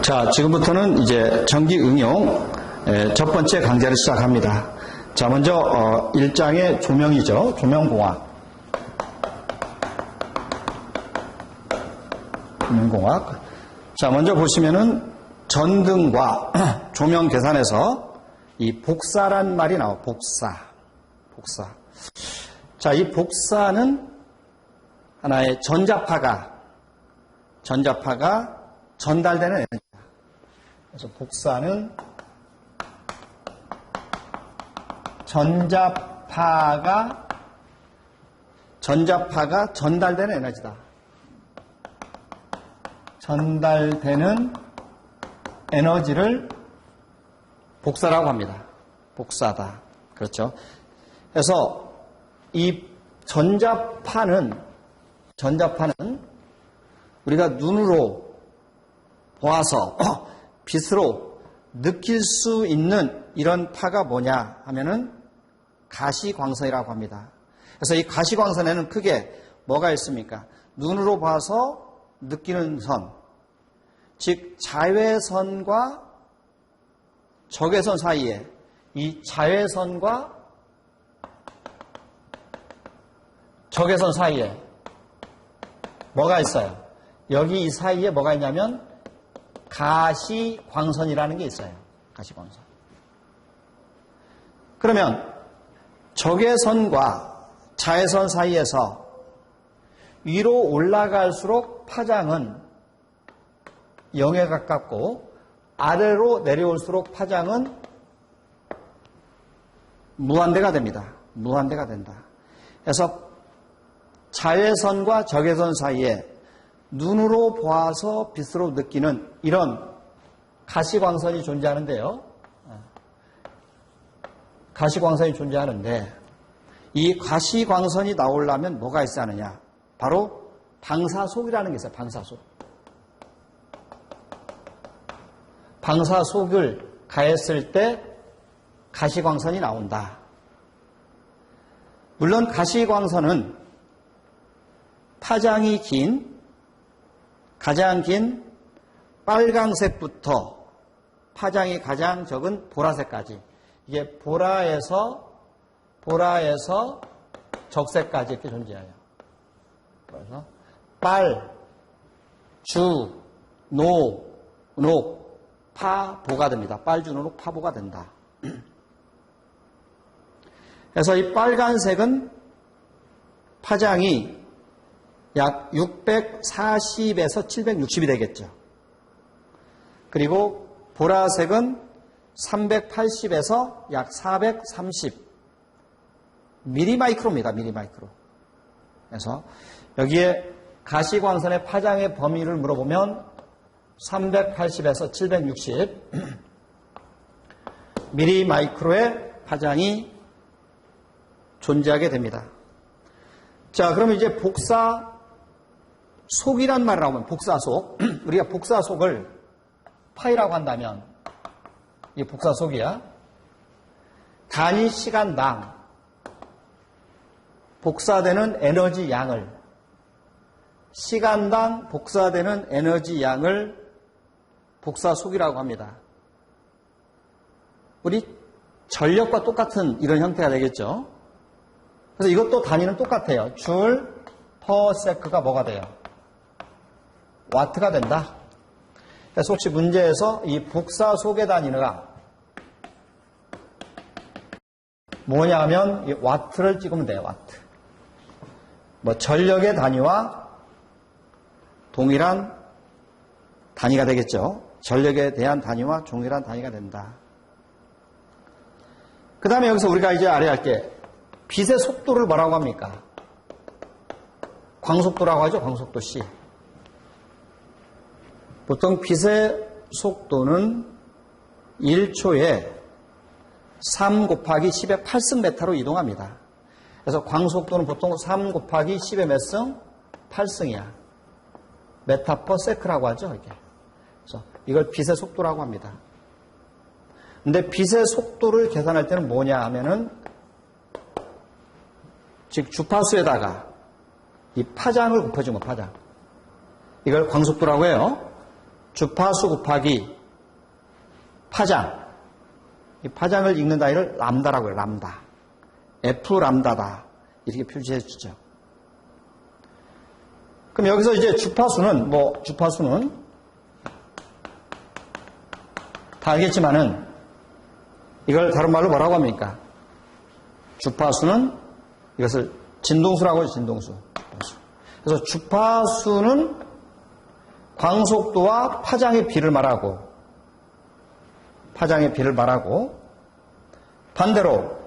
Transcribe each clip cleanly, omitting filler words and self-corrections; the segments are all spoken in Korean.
자, 지금부터는 이제 전기 응용 첫 번째 강좌를 시작합니다. 자, 먼저 1장의 조명이죠. 조명공학. 조명공학. 자, 먼저 보시면은 전등과 조명 계산에서 이 복사란 말이 나와요. 복사. 자, 이 복사는 하나의 전자파가 전달되는 에너지다. 그래서 복사는 전자파가 전달되는 에너지다. 전달되는 에너지를 복사라고 합니다. 복사다. 그렇죠. 그래서 이 전자파는 우리가 눈으로 보아서 빛으로 느낄 수 있는 이런 파가 뭐냐 하면은 가시광선이라고 합니다. 그래서 이 가시광선에는 크게 뭐가 있습니까? 눈으로 봐서 느끼는 선, 즉 자외선과 적외선 사이에 이 자외선과 적외선 사이에 뭐가 있어요? 여기 이 사이에 뭐가 있냐면 가시광선이라는 게 있어요. 가시광선. 그러면 적외선과 자외선 사이에서 위로 올라갈수록 파장은 0에 가깝고 아래로 내려올수록 파장은 무한대가 됩니다. 무한대가 된다. 그래서 자외선과 적외선 사이에 눈으로 보아서 빛으로 느끼는 이런 가시광선이 존재하는데요. 가시광선이 존재하는데 이 가시광선이 나오려면 뭐가 있어야 하느냐? 바로 방사속이라는 게 있어요. 방사속. 방사속을 가했을 때 가시광선이 나온다. 물론 가시광선은 파장이 가장 긴 빨강색부터 파장이 가장 적은 보라색까지, 이게 보라에서 적색까지 이렇게 존재해요. 그래서 빨, 주, 녹, 파, 보가 됩니다. 빨, 주, 녹, 파, 보가 된다. 그래서 이 빨간색은 파장이 약 640에서 760이 되겠죠. 그리고 보라색은 380에서 약 430 미리마이크로입니다. 미리마이크로. 그래서 여기에 가시광선의 파장의 범위를 물어보면 380에서 760 미리마이크로의 파장이 존재하게 됩니다. 자, 그럼 이제 복사속이란 말을 하면 복사속. 우리가 복사속을 파이라고 한다면 이게 복사속이야. 단위 시간당 복사되는 에너지 양을, 시간당 복사되는 에너지 양을 복사속이라고 합니다. 우리 전력과 똑같은 이런 형태가 되겠죠. 그래서 이것도 단위는 똑같아요. 줄, 퍼, 세크가 뭐가 돼요? 와트가 된다. 그래서 혹시 문제에서 이 복사속의 단위가 뭐냐 하면 이 와트를 찍으면 돼요. 와트. 뭐 전력의 단위와 동일한 단위가 되겠죠. 전력에 대한 단위와 동일한 단위가 된다. 그 다음에 여기서 우리가 이제 알아야 할 게 빛의 속도를 뭐라고 합니까? 광속도라고 하죠. 광속도 C. 보통 빛의 속도는 1초에 3 곱하기 10의 8승 메타로 이동합니다. 그래서 광속도는 보통 3 곱하기 10의 몇 승? 8승이야. 메타 퍼 세크라고 하죠. 이렇게. 그래서 이걸 빛의 속도라고 합니다. 근데 빛의 속도를 계산할 때는 뭐냐 하면은 즉 주파수에다가 이 파장을 곱해준 거, 파장. 이걸 광속도라고 해요. 주파수 곱하기 파장. 이 파장을 읽는 단위를 람다라고 해요. 람다. F 람다다. 이렇게 표시해 주죠. 그럼 여기서 이제 주파수는 다 알겠지만은 이걸 다른 말로 뭐라고 합니까? 주파수는 이것을 진동수라고 해요. 진동수. 그래서 주파수는 광속도와 파장의 비를 말하고 반대로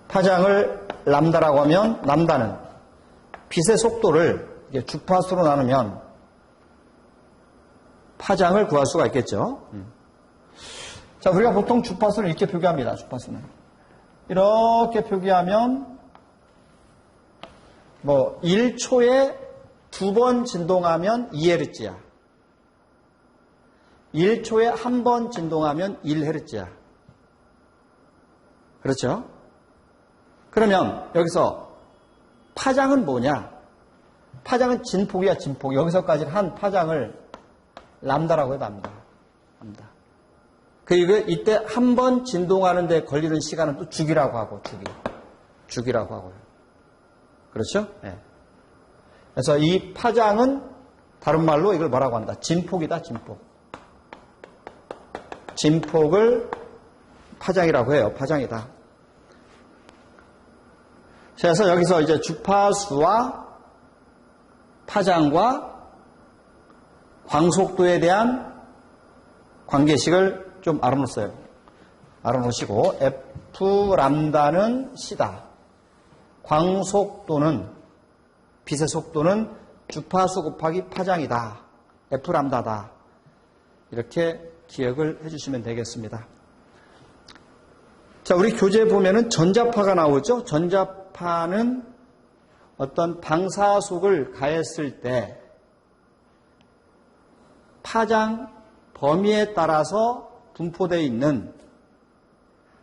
파장을 람다라고 하면 람다는 빛의 속도를 주파수로 나누면 파장을 구할 수가 있겠죠. 자, 우리가 보통 주파수를 이렇게 표기합니다. 주파수는 이렇게 표기하면 1초에 2번 진동하면 2Hz야. 1초에 1번 진동하면 1Hz야. 그렇죠? 그러면 여기서 파장은 뭐냐? 파장은 진폭이야, 진폭. 여기서까지 한 파장을 람다라고 해요, 람다. 그리고 이때 한 번 진동하는 데 걸리는 시간은 또 주기라고 하고, 주기라고 하고요. 그렇죠? 네. 그래서 이 파장은 다른 말로 이걸 뭐라고 한다? 진폭이다, 진폭. 진폭을 파장이라고 해요. 파장이다. 그래서 여기서 이제 주파수와 파장과 광속도에 대한 관계식을 좀 알아놓으시고 F 람다는 C다. 광속도는 빛의 속도는 주파수 곱하기 파장이다. F 람다다. 이렇게 기억을 해주시면 되겠습니다. 자, 우리 교재에 보면은 전자파가 나오죠. 전자파는 어떤 방사속을 가했을 때 파장 범위에 따라서 분포되어 있는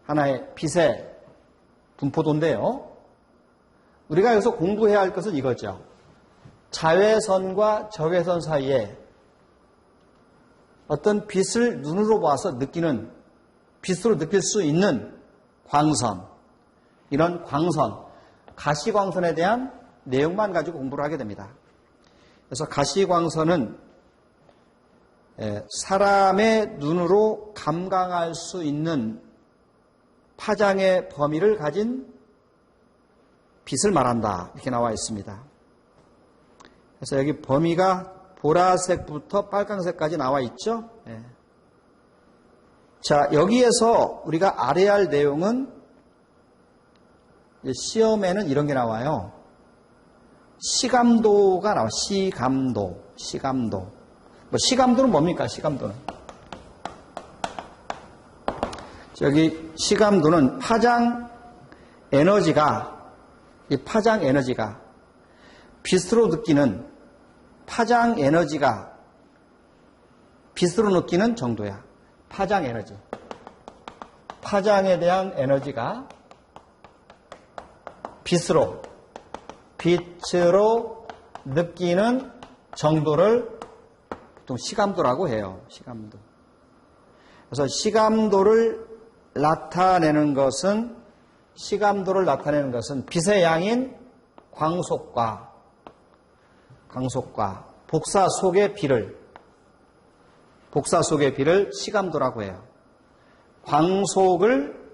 하나의 빛의 분포도인데요. 우리가 여기서 공부해야 할 것은 이거죠. 자외선과 적외선 사이에 어떤 빛을 눈으로 봐서 빛으로 느낄 수 있는 광선, 이런 광선, 가시광선에 대한 내용만 가지고 공부를 하게 됩니다. 그래서 가시광선은 사람의 눈으로 감강할 수 있는 파장의 범위를 가진 빛을 말한다. 이렇게 나와 있습니다. 그래서 여기 범위가 보라색부터 빨강색까지 나와 있죠. 자, 여기에서 우리가 알아야 할 내용은 시험에는 이런 게 나와요. 시감도가 나와요. 시감도. 시감도는 뭡니까? 시감도는. 여기 시감도는 파장 에너지가 빛으로 느끼는 파장 에너지가 빛으로 느끼는 정도야. 파장 에너지. 파장에 대한 에너지가 빛으로 느끼는 정도를 보통 시감도라고 해요. 시감도. 그래서 시감도를 나타내는 것은 빛의 양인 광속과 복사 속의 비를 시감도라고 해요. 광속을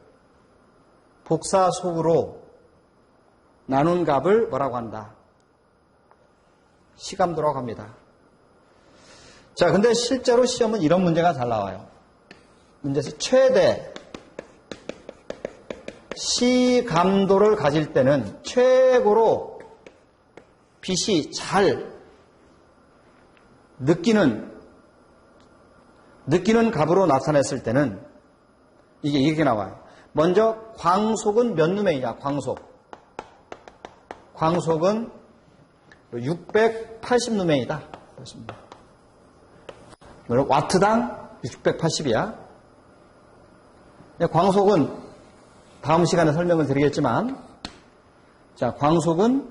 복사 속으로 나눈 값을 뭐라고 한다? 시감도라고 합니다. 자, 근데 실제로 시험은 이런 문제가 잘 나와요. 문제에서 최대 시감도를 가질 때는 최고로 빛이 잘 느끼는 값으로 나타냈을 때는 이게 이렇게 나와요. 먼저 광속은 몇 누메이냐? 광속은 680 누메이다. 와트당 680이야. 광속은 다음 시간에 설명을 드리겠지만, 자, 광속은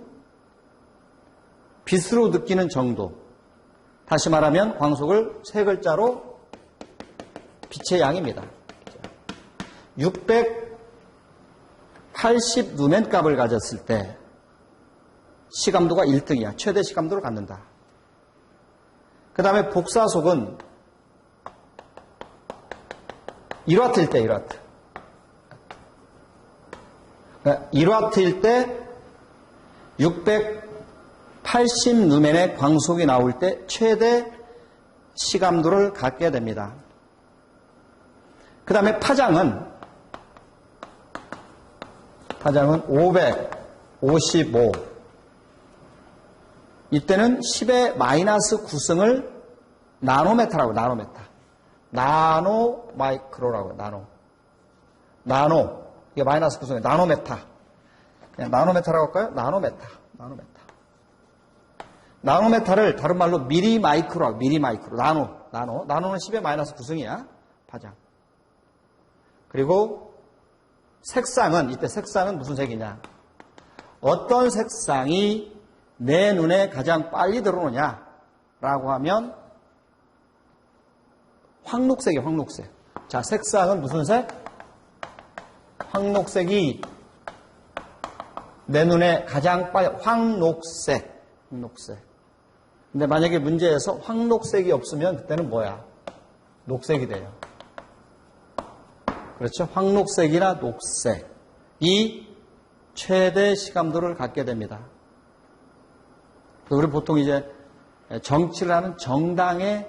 빛으로 느끼는 정도, 다시 말하면 광속을 세 글자로 빛의 양입니다. 680 루멘 값을 가졌을 때 시감도가 1등이야. 최대 시감도를 갖는다. 그 다음에 복사속은 1와트일 때 1와트. 그러니까 1와트일 때 680 루멘의 광속이 나올 때 최대 시감도를 갖게 됩니다. 그 다음에 파장은 555. 이때는 10의 마이너스 9승을 나노메타라고, 나노마이크로라고, 나노. 이게 마이너스 9승이 나노메타. 그냥 나노메타라고 할까요? 나노메타. 나노메타를 다른 말로 미리마이크로라고, 나노는 10의 마이너스 9승이야. 파장. 그리고 색상은, 이때 색상은 무슨 색이냐? 어떤 색상이 내 눈에 가장 빨리 들어오느냐라고 하면 황록색이에요, 황록색. 자, 색상은 무슨 색? 황록색이 내 눈에 가장 빨리, 황록색. 근데 만약에 문제에서 황록색이 없으면 그때는 뭐야? 녹색이 돼요. 그렇죠? 황록색이나 녹색이 최대 시감도를 갖게 됩니다. 우리 보통 이제 정치를 하는 정당의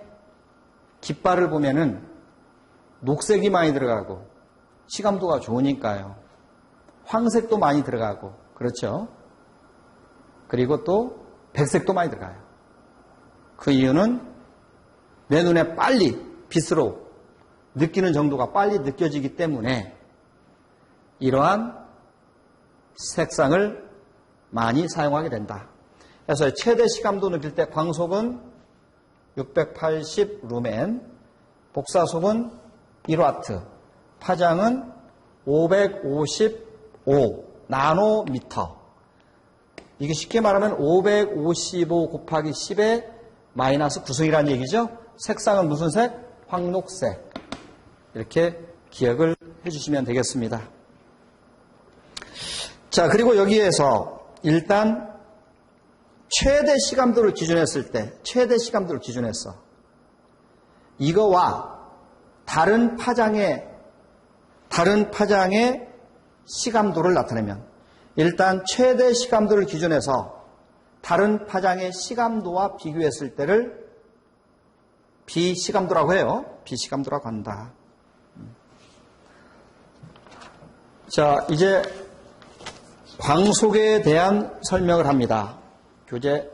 깃발을 보면은 녹색이 많이 들어가고 시감도가 좋으니까요. 황색도 많이 들어가고, 그렇죠? 그리고 또 백색도 많이 들어가요. 그 이유는 내 눈에 빨리 빛으로 느끼는 정도가 빨리 느껴지기 때문에 이러한 색상을 많이 사용하게 된다. 그래서 최대 시감도 느낄 때 광속은 680 루멘, 복사속은 1와트, 파장은 555 나노미터. 이게 쉽게 말하면 555 곱하기 10의 마이너스 9승이라는 얘기죠. 색상은 무슨 색? 황록색. 이렇게 기억을 해주시면 되겠습니다. 자, 그리고 여기에서 일단 최대 시감도를 기준했을 때, 최대 시감도를 기준했어. 이거와 다른 파장의 시감도를 나타내면, 일단 최대 시감도를 기준해서 다른 파장의 시감도와 비교했을 때를 비시감도라고 해요. 비시감도라고 한다. 자, 이제 광속에 대한 설명을 합니다. 교재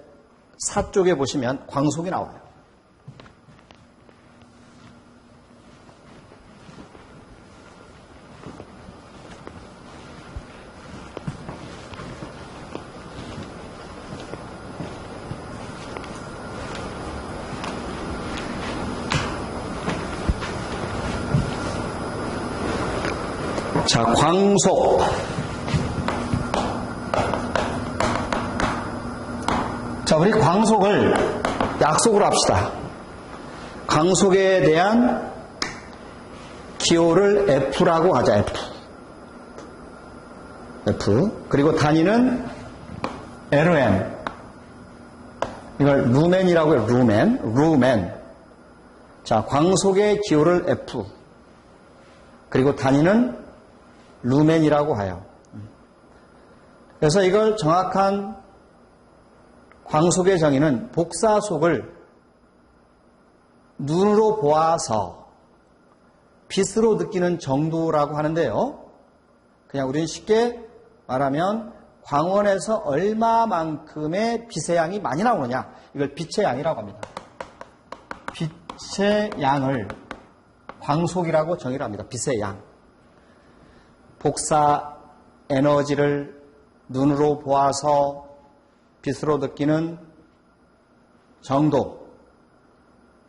4쪽에 보시면 광속이 나와요. 자, 광속. 자, 우리 광속을 약속으로 합시다. 광속에 대한 기호를 F라고 하자, F. 그리고 단위는 LM. 이걸 루멘이라고 해요, 루멘. 자, 광속의 기호를 F. 그리고 단위는 루멘이라고 해요. 그래서 이걸 정확한 광속의 정의는 복사속을 눈으로 보아서 빛으로 느끼는 정도라고 하는데요. 그냥 우리는 쉽게 말하면 광원에서 얼마만큼의 빛의 양이 많이 나오느냐, 이걸 빛의 양이라고 합니다. 빛의 양을 광속이라고 정의를 합니다. 빛의 양. 복사 에너지를 눈으로 보아서 빛으로 느끼는 정도.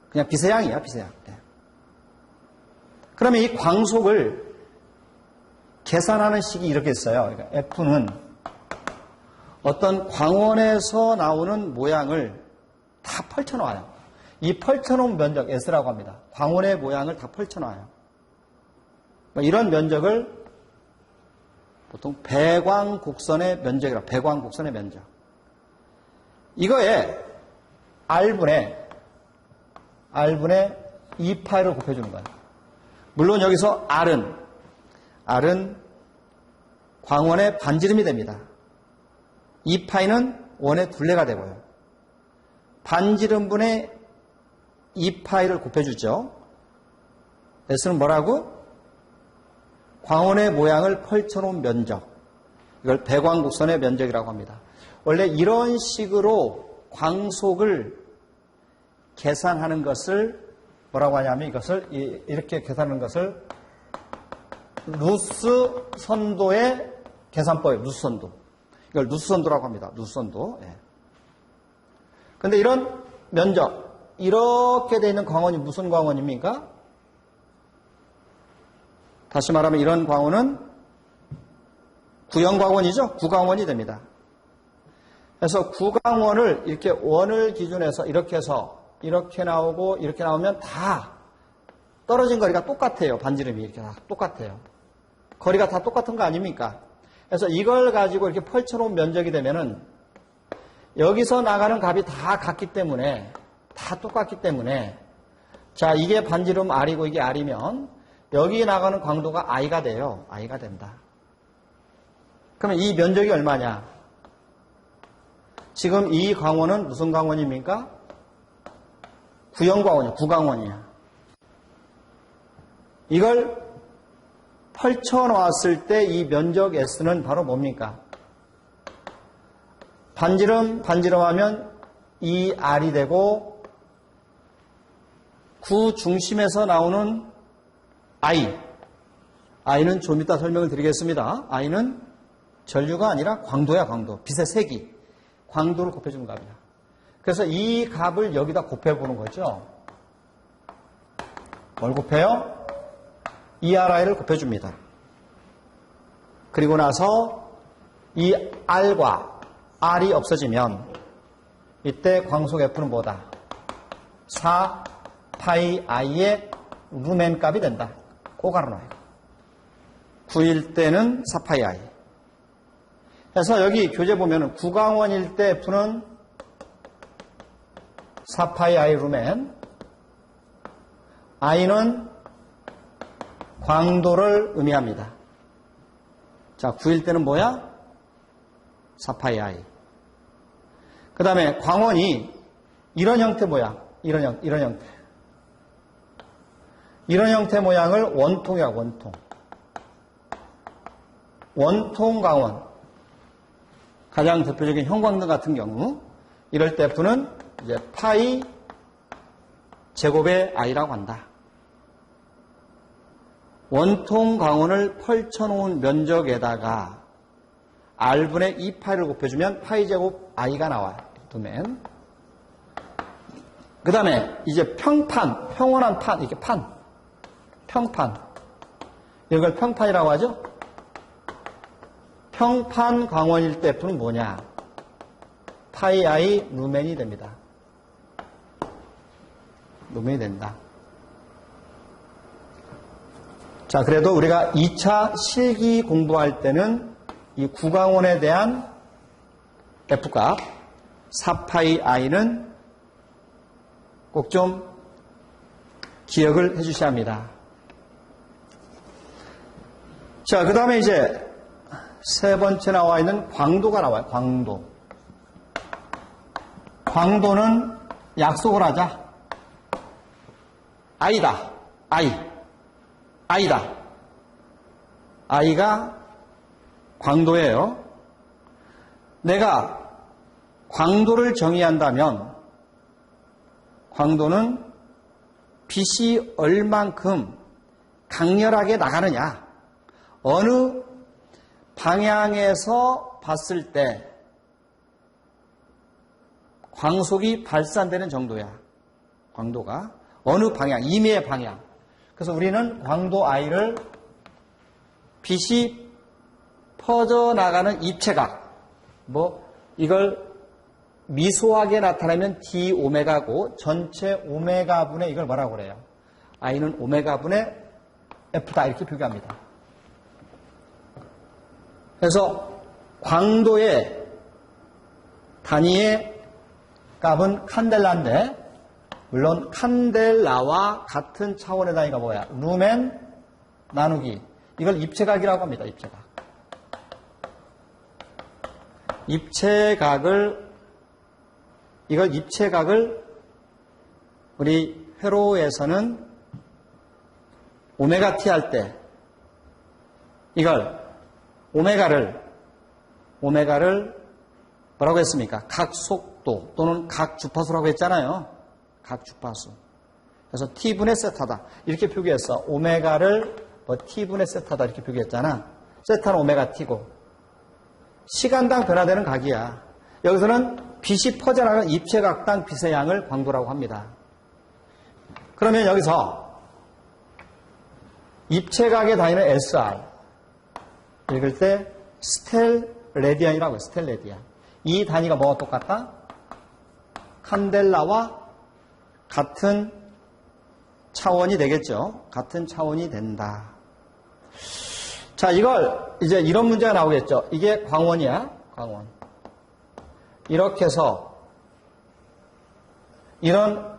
그냥 빛의 양이야, 빛의 양. 그러면 이 광속을 계산하는 식이 이렇게 있어요. 그러니까 F는 어떤 광원에서 나오는 모양을 다 펼쳐놓아요. 이 펼쳐놓은 면적 S라고 합니다. 광원의 모양을 다 펼쳐놔요. 이런 면적을 보통 배광곡선의 면적이라고, 배광곡선의 면적. 이거에 R분의 2파이를 곱해주는 거예요. 물론 여기서 R은 광원의 반지름이 됩니다. 2파이는 원의 둘레가 되고요. 반지름분의 2파이를 곱해주죠. S는 뭐라고? 광원의 모양을 펼쳐놓은 면적. 이걸 배광곡선의 면적이라고 합니다. 원래 이런 식으로 광속을 계산하는 것을 뭐라고 하냐면 이것을 이렇게 계산하는 것을 루스 선도의 계산법이에요. 루스 선도. 이걸 루스 선도라고 합니다. 루스 선도. 그런데 이런 면적, 이렇게 되어 있는 광원이 무슨 광원입니까? 다시 말하면 이런 광원은 구형광원이죠. 구광원이 됩니다. 그래서 구광원을 이렇게 원을 기준해서 이렇게 해서 이렇게 나오고 이렇게 나오면 다 떨어진 거리가 똑같아요. 반지름이 이렇게 다 똑같아요. 거리가 다 똑같은 거 아닙니까? 그래서 이걸 가지고 이렇게 펼쳐놓은 면적이 되면은 여기서 나가는 값이 다 같기 때문에, 다 똑같기 때문에, 자, 이게 반지름 R이고 이게 R이면 여기 나가는 광도가 I가 돼요. I가 된다. 그러면 이 면적이 얼마냐? 지금 이 광원은 무슨 광원입니까? 구형광원이야. 구광원이야. 이걸 펼쳐놓았을 때 이 면적 S는 바로 뭡니까? 반지름하면 이 R이 되고 구 중심에서 나오는 I는 좀 이따 설명을 드리겠습니다. I는 전류가 아니라 광도야, 광도. 빛의 세기. 광도를 곱해주는 값이야. 그래서 이 값을 여기다 곱해보는 거죠. 뭘 곱해요? ERI를 곱해줍니다. 그리고 나서 이 R과 R이 없어지면 이때 광속 F는 뭐다? 4 파이 I의 루멘 값이 된다. 꼭 알아놔요. 9일 때는 4 파이 I. 그래서 여기 교재 보면은 구광원일 때 F는 4 파이 I 루멘, I는 광도를 의미합니다. 자, 9일 때는 뭐야? 4 파이 I. 그 다음에 광원이 이런 형태 뭐야? 이런 형태. 이런 형태 모양을 원통이야, 원통. 원통 광원. 가장 대표적인 형광등 같은 경우, 이럴 때 F는 이제 파이 제곱의 I라고 한다. 원통 광원을 펼쳐놓은 면적에다가 R분의 2파이를 곱해주면 파이 제곱 I가 나와요. 두면. 그 다음에 이제 평판, 평원한 판, 이렇게 평판. 이걸 평판이라고 하죠? 평판 광원일 때 F는 뭐냐? 파이 I 루멘이 됩니다. 루멘이 된다. 자, 그래도 우리가 2차 실기 공부할 때는 이 구광원에 대한 F값 4파이 I는 꼭 좀 기억을 해 주셔야 합니다. 자, 그 다음에 이제 세 번째 나와 있는 광도가 나와요. 광도. 광도는 약속을 하자. I다. I다. I가 광도예요. 내가 광도를 정의한다면 광도는 빛이 얼만큼 강렬하게 나가느냐, 어느 방향에서 봤을 때 광속이 발산되는 정도야. 광도가 어느 방향, 임의의 방향. 그래서 우리는 광도 I를 빛이 퍼져나가는 입체각, 이걸 미소하게 나타나면 d 오메가고 전체 오메가분의 이걸 뭐라고 그래요? i는 오메가분의 f다 이렇게 표기합니다. 그래서 광도의 단위의 값은 칸델라인데 물론 칸델라와 같은 차원의 단위가 뭐야? 루멘 나누기. 이걸 입체각이라고 합니다. 입체각. 입체각을 우리 회로에서는 오메가 t 할 때 이걸 오메가를 뭐라고 했습니까? 각 속도 또는 각 주파수라고 했잖아요. 각 주파수. 그래서 t분의 세타다. 이렇게 표기했어. 오메가를 t분의 세타다 이렇게 표기했잖아. 세타는 오메가 t고 시간당 변화되는 각이야. 여기서는 빛이 퍼져나가는 입체각당 빛의 양을 광도라고 합니다. 그러면 여기서 입체각의 단위는 SR 읽을 때 스텔 레디안이라고 해요. 스텔 레디안. 이 단위가 뭐가 똑같다? 칸델라와 같은 차원이 되겠죠. 같은 차원이 된다. 자, 이걸 이제 이런 문제가 나오겠죠. 이게 광원이야. 광원. 이렇게 해서 이런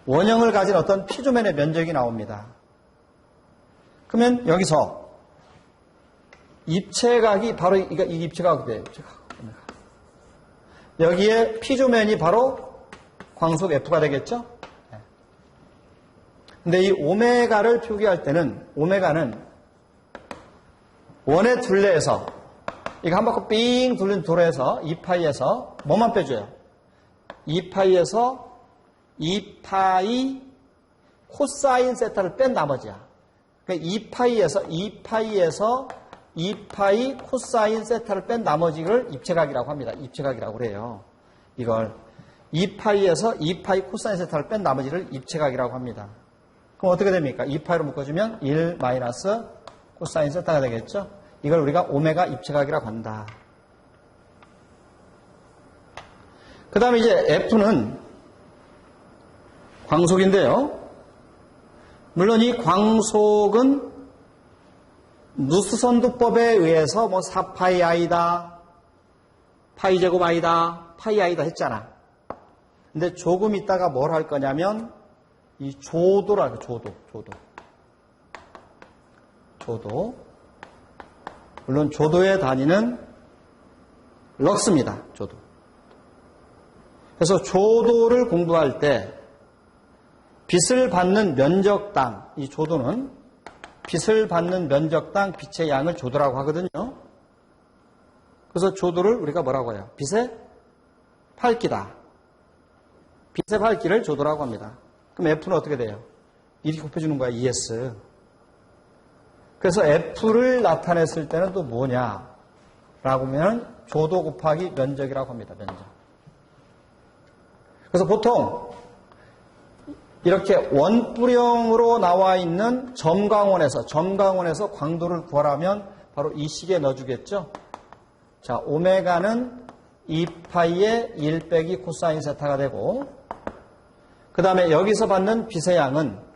원형을 가진 어떤 피조면의 면적이 나옵니다. 그러면 여기서 입체각이 바로 이 입체각이 돼요. 여기에 피조면이 바로 광속 F가 되겠죠? 근데 이 오메가를 표기할 때는 오메가는 원의 둘레에서 이거 한 바퀴 삥 돌린 도로에서 2파이에서 뭐만 빼줘요? 2파이에서 2파이 코사인 세타를 뺀 나머지야. 그러니까 2파이에서 2파이 코사인 세타를 뺀 나머지를 입체각이라고 합니다. 입체각이라고 그래요. 이걸 2파이에서 2파이 코사인 세타를 뺀 나머지를 입체각이라고 합니다. 그럼 어떻게 됩니까? 2파이로 묶어주면 1 마이너스 코사인 세타가 되겠죠? 이걸 우리가 오메가 입체각이라고 한다. 그 다음에 이제 F는 광속인데요. 물론 이 광속은 누스선두법에 의해서 4파이 i다, 파이 제곱 i다, 파이 i다 했잖아. 근데 조금 있다가 뭘 할 거냐면 이 조도라고 조도. 물론 조도의 단위는 럭스입니다. 조도. 그래서 조도를 공부할 때 빛을 받는 면적당, 이 조도는 빛을 받는 면적당 빛의 양을 조도라고 하거든요. 그래서 조도를 우리가 뭐라고 해요? 빛의 밝기다. 빛의 밝기를 조도라고 합니다. 그럼 F는 어떻게 돼요? 이렇게 곱해주는 거야, ES. 그래서 F를 나타냈을 때는 또 뭐냐? 라고 하면 조도 곱하기 면적이라고 합니다. 면적. 그래서 보통 이렇게 원뿔형으로 나와 있는 점광원에서 광도를 구하라면 바로 이 식에 넣어주겠죠. 자, 오메가는 2파이의 1 빼기 코사인 세타가 되고 그 다음에 여기서 받는 빛의 양은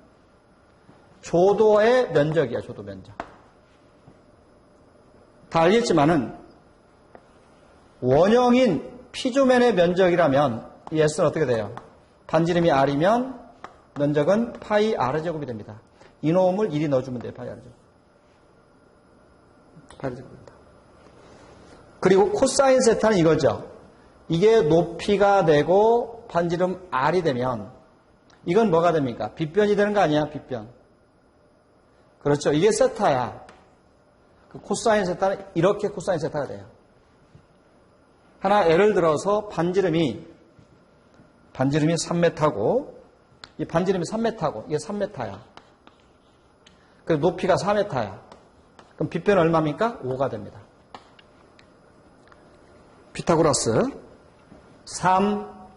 조도의 면적이야. 조도 면적. 다 알겠지만은 원형인 피조면의 면적이라면 이 S는 어떻게 돼요? 반지름이 R이면 면적은 파이 R제곱이 됩니다. 이놈을 1이 넣어주면 돼요. 파이 R제곱. 파이 R제곱입니다. 그리고 코사인 세타는 이거죠. 이게 높이가 되고 반지름 R이 되면 이건 뭐가 됩니까? 빗변이 되는 거 아니야? 빗변. 그렇죠. 이게 세타야. 그 코사인 세타는 이렇게 코사인 세타가 돼요. 하나 예를 들어서 반지름이 3m고 이 반지름이 3m고 이게 3m야. 그 높이가 4m야. 그럼 빗변은 얼마입니까? 5가 됩니다. 피타고라스 3,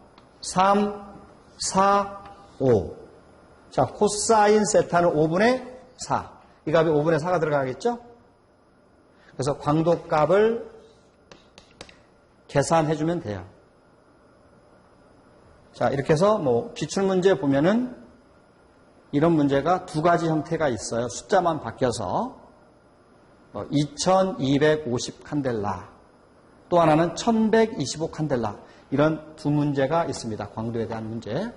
4, 5. 자, 코사인 세타는 5분의 4. 이 값이 5분의 4가 들어가겠죠? 그래서 광도값을 계산해 주면 돼요. 자, 이렇게 해서 기출문제 보면은 이런 문제가 두 가지 형태가 있어요. 숫자만 바뀌어서 2250 칸델라, 또 하나는 1125 칸델라, 이런 두 문제가 있습니다. 광도에 대한 문제.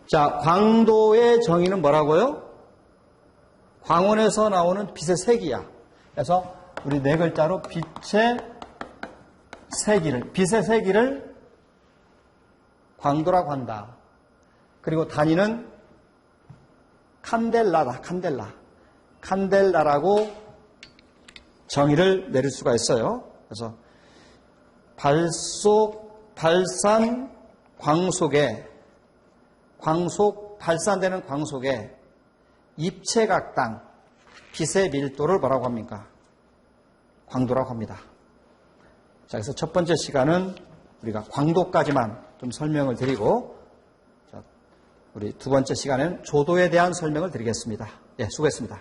자, 광도의 정의는 뭐라고요? 광원에서 나오는 빛의 세기야. 그래서 우리 네 글자로 빛의 세기를 광도라고 한다. 그리고 단위는 칸델라다. 칸델라라고 정의를 내릴 수가 있어요. 그래서 발산 발산되는 광속에 입체각당 빛의 밀도를 뭐라고 합니까? 광도라고 합니다. 자, 그래서 첫 번째 시간은 우리가 광도까지만 좀 설명을 드리고, 우리 두 번째 시간에는 조도에 대한 설명을 드리겠습니다. 예, 수고했습니다.